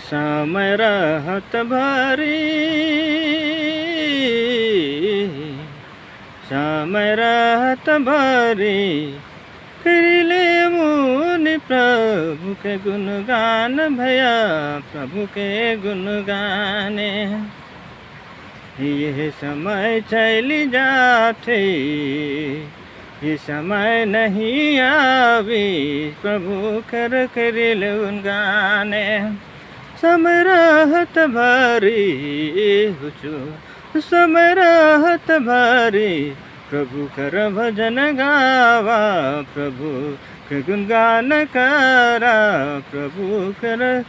समय रहत भारी, समय रहत भारी, करिले मुनि प्रभु के गुणगान भैया, प्रभु के गुणगाने। ये समय चली जाते, ये समय नहीं आवी, प्रभु कर करिले गुणगाने। समय रहत भारी हुचु, समय रहत भारी, प्रभु कर भजन गावा, प्रभु के गुणगान करा, प्रभु कर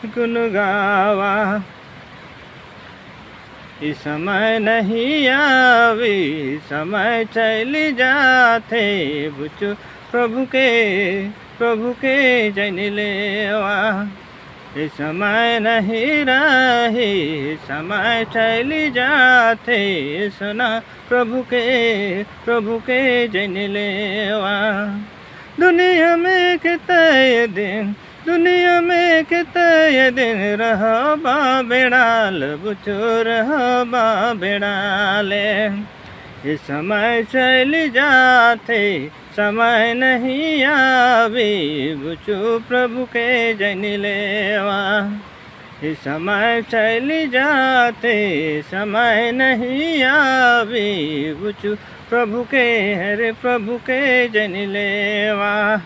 गुण गावा। इस समय नहीं आवी, समय चली जाते, बुचु प्रभु के जन लेवा। इस समय नहीं रही, समय चली जाते, सुना प्रभु के जन लेवा। दुनिया में कितने दिन, दुनिया में कितने दिन रहबा बेड़ाल, बुचो रहबा बेड़ाले। इस समय चली जाते, समय नहीं आवी, बुचो प्रभु के जन लेवा। इस समय चली जाते, समय नहीं आवी, बुचो प्रभु के जन लेवा।